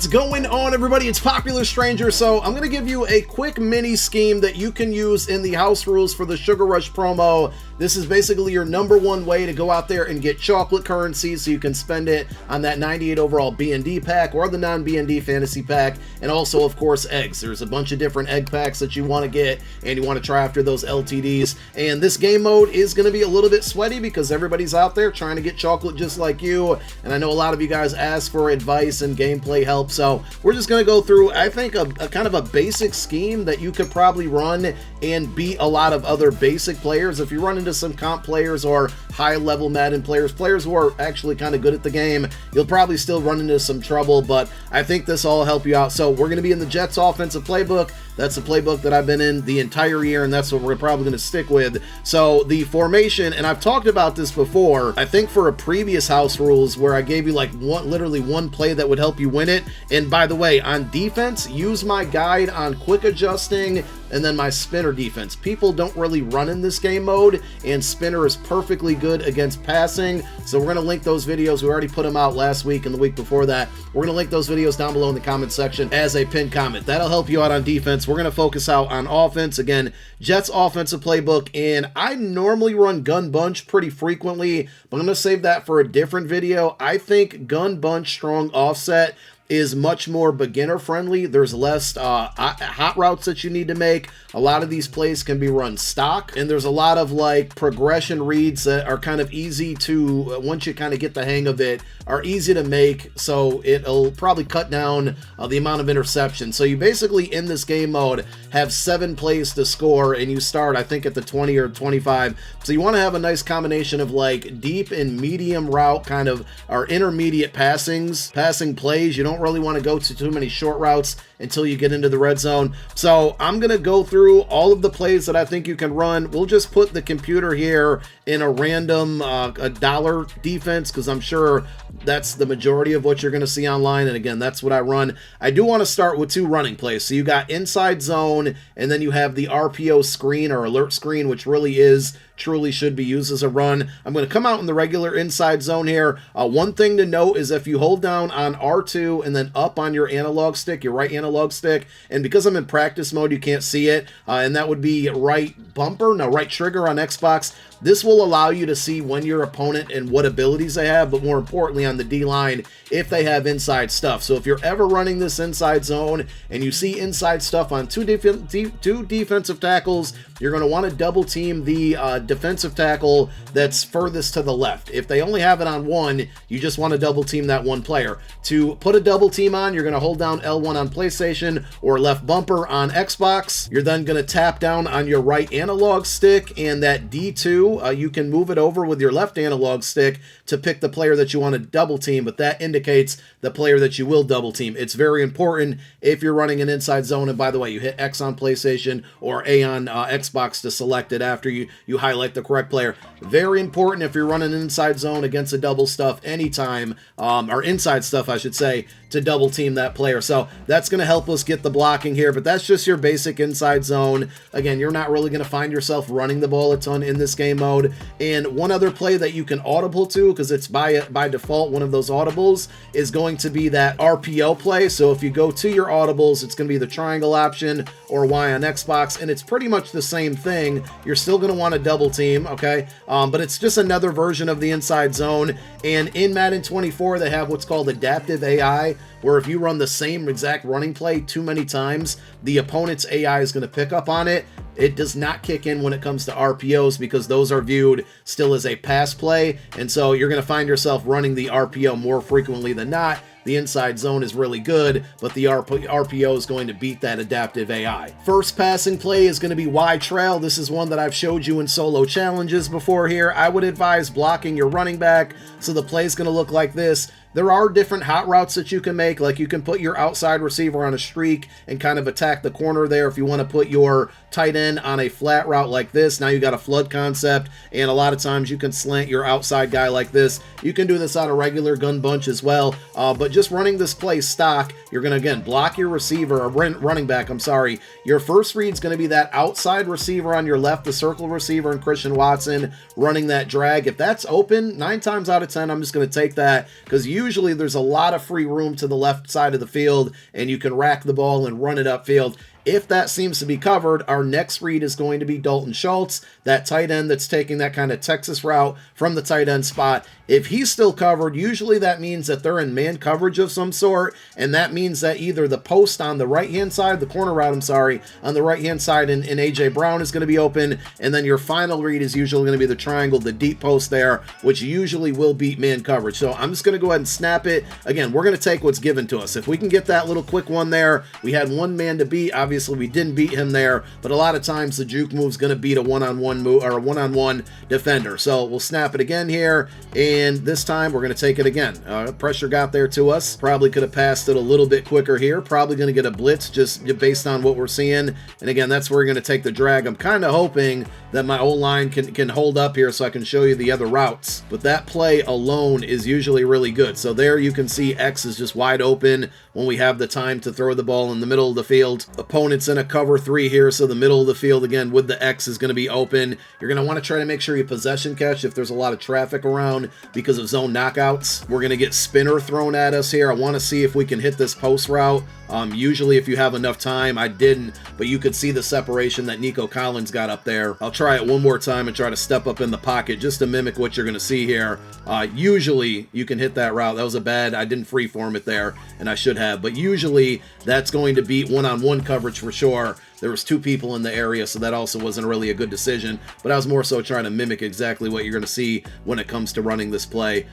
What's going on, everybody? It's Popular Stranger. So I'm going to give you a quick mini scheme that you can use in the house rules for the Sugar Rush promo. This is basically your #1 way to go out there and get chocolate currency so you can spend it on that 98 overall B&D pack or the non-B&D fantasy pack, and also, of course, eggs. There's a bunch of different egg packs that you want to get, and you want to try after those LTDs. And this game mode is going to be a little bit sweaty because everybody's out there trying to get chocolate just like you, and I know a lot of you guys ask for advice and gameplay help, so we're just going to go through, I think, a kind of a basic scheme that you could probably run and beat a lot of other basic players. If you run into some comp players or high-level Madden players who are actually kind of good at the game, you'll probably still run into some trouble, but I think this will help you out. So we're going to be in the Jets offensive playbook. That's the playbook that I've been in the entire year, and that's what we're probably going to stick with. So the formation, and I've talked about this before, I think for a previous house rules where I gave you like literally one play that would help you win it. And by the way, on defense, use my guide on quick adjusting and then my spinner defense. People don't really run in this game mode, and spinner is perfectly good against passing. So we're going to link those videos. We already put them out last week and the week before that. We're going to link those videos down below in the comment section as a pinned comment. That'll help you out on defense. We're going to focus out on offense. Again, Jets offensive playbook, and I normally run gun bunch pretty frequently, but I'm going to save that for a different video. I think gun bunch strong offset is much more beginner friendly. There's less hot routes that you need to make. A lot of these plays can be run stock, and there's a lot of like progression reads that are kind of easy to, once you kind of get the hang of it, are easy to make, so it'll probably cut down the amount of interceptions. So you basically, in this game mode, have 7 plays to score, and you start, I think, at the 20 or 25. So you want to have a nice combination of like deep and medium route kind of, or intermediate passing plays. You don't really want to go to too many short routes until you get into the red zone. So I'm going to go through all of the plays that I think you can run. We'll just put the computer here in a random a dollar defense, because I'm sure that's the majority of what you're going to see online. And again, that's what I run. I do want to start with 2 running plays. So you got inside zone, and then you have the RPO screen or alert screen, which really truly should be used as a run. I'm going to come out in the regular inside zone here. One thing to note is if you hold down on R2 and then up on your analog stick, your right analog stick, and because I'm in practice mode, you can't see it, and that would be right trigger on Xbox. This will allow you to see when your opponent and what abilities they have, but more importantly on the D-line, if they have inside stuff. So if you're ever running this inside zone and you see inside stuff on two defensive tackles, you're going to want to double team the defensive tackle that's furthest to the left. If they only have it on one, you just want to double team that one player. To put a double team on, you're going to hold down L1 on PlayStation or left bumper on Xbox. You're then going to tap down on your right analog stick, and that D2, you can move it over with your left analog stick to pick the player that you want to double team, but that indicates the player that you will double team. It's very important if you're running an inside zone, and by the way, you hit X on PlayStation or A on Xbox to select it after you highlight the correct player. Very important if you're running an inside zone against a double stuff anytime, or inside stuff I should say, to double team that player. So that's going to help us get the blocking here, but that's just your basic inside zone. Again, you're not really going to find yourself running the ball a ton in this game mode. And one other play that you can audible to, because it's by default one of those audibles, is going to be that RPO play. So if you go to your audibles, it's going to be the triangle option or Y on Xbox, and it's pretty much the same thing. You're still going to want to double team, okay? But it's just another version of the inside zone. And in Madden 24, they have what's called adaptive AI, where if you run the same exact running play too many times, the opponent's AI is going to pick up on it. It does not kick in when it comes to RPOs, because those are viewed still as a pass play, and so you're going to find yourself running the RPO more frequently than not. The inside zone is really good, but the RPO is going to beat that adaptive AI. First passing play is going to be Y trail. This is one that I've showed you in solo challenges before here. I would advise blocking your running back, so the play is going to look like this. There are different hot routes that you can make, like you can put your outside receiver on a streak and kind of attack the corner there. If you want to put your tight end on a flat route like this, now you got a flood concept, and a lot of times you can slant your outside guy like this. You can do this on a regular gun bunch as well, but just running this play stock, you're going to, again, block your receiver, or running back, I'm sorry. Your first read's going to be that outside receiver on your left, the circle receiver, and Christian Watson running that drag. If that's open, 9 times out of 10, I'm just going to take that, because you usually there's a lot of free room to the left side of the field, and you can rack the ball and run it upfield. If that seems to be covered, our next read is going to be Dalton Schultz, that tight end that's taking that kind of Texas route from the tight end spot. If he's still covered, usually that means that they're in man coverage of some sort, and that means that either the post on the right-hand side, the corner route, I'm sorry, on the right-hand side and A.J. Brown is going to be open, and then your final read is usually going to be the triangle, the deep post there, which usually will beat man coverage. So I'm just going to go ahead and snap it. Again, we're going to take what's given to us. If we can get that little quick one there, we had one man to beat. Obviously, we didn't beat him there, but a lot of times the juke move's going to beat a one-on-one move or a one-on-one defender. So we'll snap it again here, and this time we're going to take it again. Pressure got there to us. Probably could have passed it a little bit quicker here. Probably going to get a blitz just based on what we're seeing. And again, that's where we're going to take the drag. I'm kind of hoping that my O-line can hold up here so I can show you the other routes. But that play alone is usually really good. So there you can see X is just wide open when we have the time to throw the ball in the middle of the field. Opponent's in a cover 3 here, so the middle of the field, again, with the X is going to be open. You're going to want to try to make sure you possession catch if there's a lot of traffic around because of zone knockouts. We're going to get spinner thrown at us here. I want to see if we can hit this post route. Usually if you have enough time, I didn't, but you could see the separation that Nico Collins got up there. I'll try it one more time and try to step up in the pocket just to mimic what you're going to see here. Usually you can hit that route. That was a bad, I didn't freeform it there, and I should have, but usually that's going to beat one-on-one coverage for sure. There was 2 people in the area, so that also wasn't really a good decision, but I was more so trying to mimic exactly what you're going to see when it comes to running this play.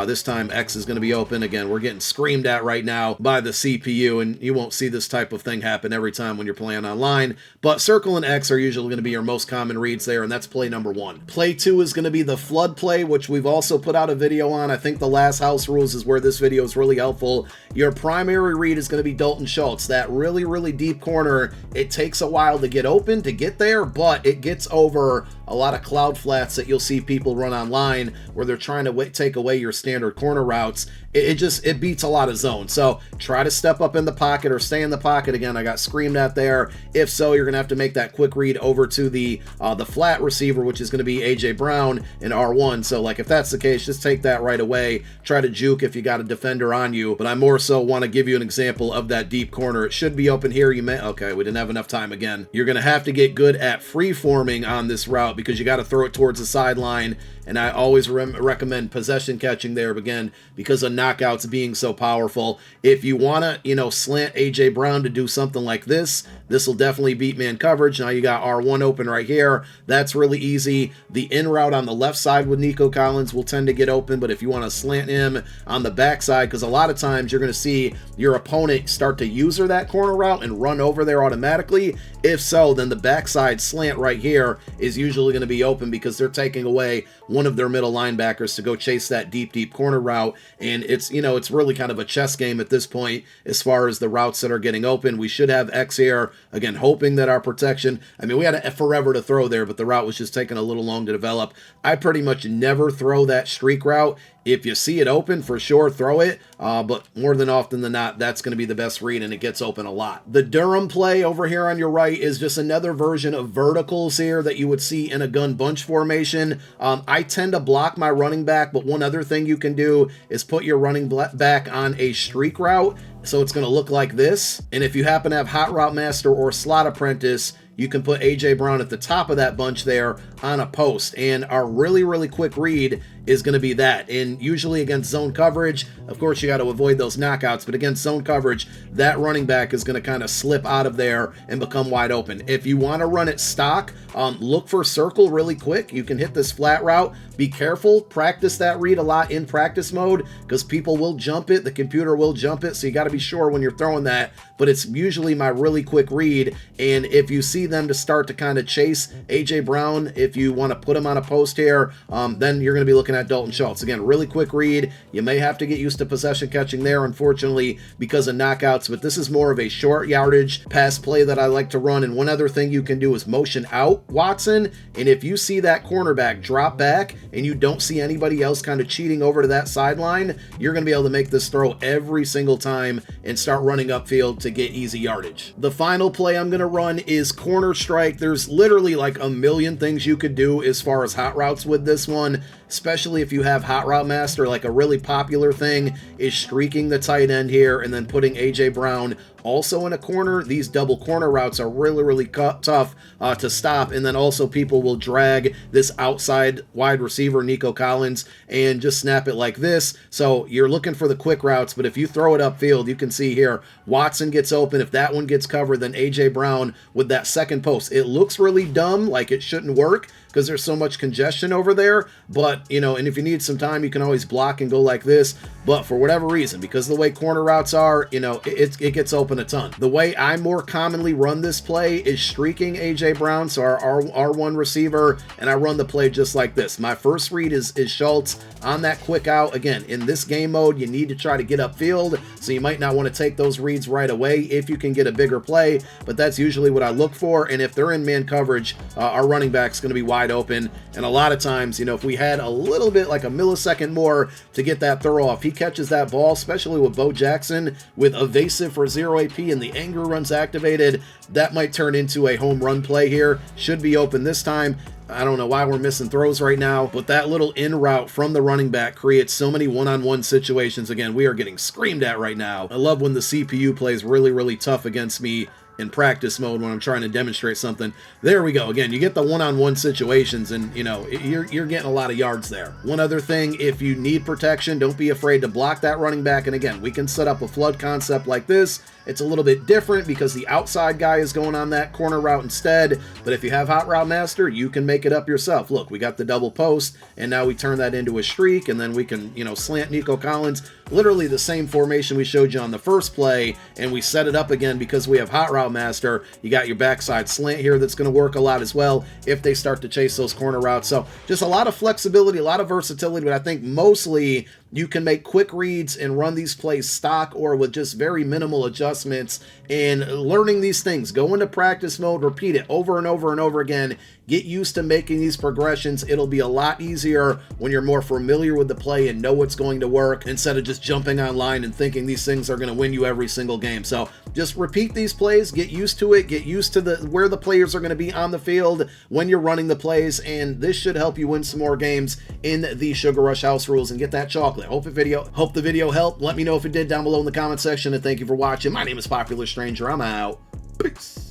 This time X is going to be open. Again, we're getting screamed at right now by the CPU, and you won't see this type of thing happen every time when you're playing online, but circle and X are usually going to be your most common reads there, and that's play number 1. Play 2 is going to be the flood play, which we've also put out a video on. I think the last house rules is where this video is really helpful. Your primary read is going to be Dalton Schultz, that really, really deep corner. It takes a while to get open to get there, but it gets over a lot of cloud flats that you'll see people run online where they're trying to take away your standard corner routes. It beats a lot of zones. So try to step up in the pocket or stay in the pocket. Again, I got screamed at there. If so, you're gonna have to make that quick read over to the flat receiver, which is gonna be A.J. Brown in R1. So like if that's the case, just take that right away. Try to juke if you got a defender on you, but I more so want to give you an example of that deep corner. It should be open here. Okay, we didn't have enough time again. You're gonna have to get good at free forming on this route because you got to throw it towards the sideline, and I always recommend possession catching there again because of knockouts being so powerful. If you want to, slant A.J. Brown to do something like this will definitely beat man coverage. Now you got R1 open right here. That's really easy. The in route on the left side with Nico Collins will tend to get open, but if you want to slant him on the backside, because a lot of times you're going to see your opponent start to user that corner route and run over there automatically. If so, then the backside slant right here is usually going to be open because they're taking away one of their middle linebackers to go chase that deep corner route. And it's, it's really kind of a chess game at this point as far as the routes that are getting open. We should have X here. Again, hoping that our protection, we had forever to throw there, but the route was just taking a little long to develop. I pretty much never throw that streak route. If you see it open, for sure, throw it. But more than often than not, that's going to be the best read, and it gets open a lot. The Durham play over here on your right is just another version of verticals here that you would see in a gun bunch formation. I tend to block my running back, but one other thing you can do is put your running back on a streak route. So it's going to look like this. And if you happen to have Hot Route Master or Slot Apprentice, you can put A.J. Brown at the top of that bunch there on a post. And our really, really quick read is going to be that. And usually against zone coverage, of course, you got to avoid those knockouts, but against zone coverage, that running back is going to kind of slip out of there and become wide open. If you want to run it stock, look for circle really quick. You can hit this flat route. Be careful. Practice that read a lot in practice mode because people will jump it. The computer will jump it. So you got to be sure when you're throwing that, but it's usually my really quick read. And if you see them to start to kind of chase A.J. Brown, if you want to put him on a post here, then you're going to be looking at Dalton Schultz. Again, really quick read. You may have to get used to possession catching there, unfortunately, because of knockouts, but this is more of a short yardage pass play that I like to run. And one other thing you can do is motion out Watson. And if you see that cornerback drop back and you don't see anybody else kind of cheating over to that sideline, you're going to be able to make this throw every single time and start running upfield to get easy yardage. The final play I'm going to run is corner strike. There's literally like a million things you could do as far as hot routes with this one, especially especially if you have Hot Route Master. Like a really popular thing is streaking the tight end here and then putting AJ Brown also in a corner. These double corner routes are really tough to stop, and then also people will drag this outside wide receiver Nico Collins and just snap it like this. So you're looking for the quick routes, but if you throw it upfield, you can see here Watson gets open. If that one gets covered, then AJ Brown with that second post. It looks really dumb, like it shouldn't work because there's so much congestion over there, but you know, and if you need some time, you can always block and go like this. But for whatever reason, because of the way corner routes are, you know, it gets open a ton. The way I more commonly run this play is streaking AJ Brown, so our R1 receiver, and I run the play just like this. My first read is Schultz on that quick out. Again, in this game mode, you need to try to get upfield, so you might not want to take those reads right away if you can get a bigger play, but that's usually what I look for. And if they're in man coverage, our running back's going to be wide open, and a lot of times, you know, if we had a little bit, like a millisecond more to get that throw off, he catches that ball, especially with Bo Jackson with evasive for 0 AP and the anger runs activated, that might turn into a home run play here. Should be open this time. I don't know why we're missing throws right now, but that little in route from the running back creates so many one-on-one situations. Again, we are getting screamed at right now. I love when the CPU plays really tough against me in practice mode when I'm trying to demonstrate something. There we go. Again, you get the one-on-one situations, and you know, you're getting a lot of yards there. One other thing, if you need protection, don't be afraid to block that running back. And again, we can set up a flood concept like this. It's a little bit different because the outside guy is going on that corner route instead, but if you have Hot Route Master, you can make it up yourself. Look, we got the double post, and now we turn that into a streak, and then we can, you know, slant Nico Collins, literally the same formation we showed you on the first play, and we set it up again because we have Hot Route Master. You got your backside slant here that's going to work a lot as well if they start to chase those corner routes. So just a lot of flexibility, a lot of versatility, but I think mostly you can make quick reads and run these plays stock or with just very minimal adjustments. And learning these things, go into practice mode, repeat it over and over again, get used to making these progressions. It'll be a lot easier when you're more familiar with the play and know what's going to work, instead of just jumping online and thinking these things are going to win you every single game. So just repeat these plays, get used to it, get used to where the players are going to be on the field when you're running the plays, and this should help you win some more games in the Sugar Rush House Rules and get that chocolate. Hope the video helped. Let me know if it did down below in the comment section, and thank you for watching. My name is Popular Stranger. I'm out. Peace.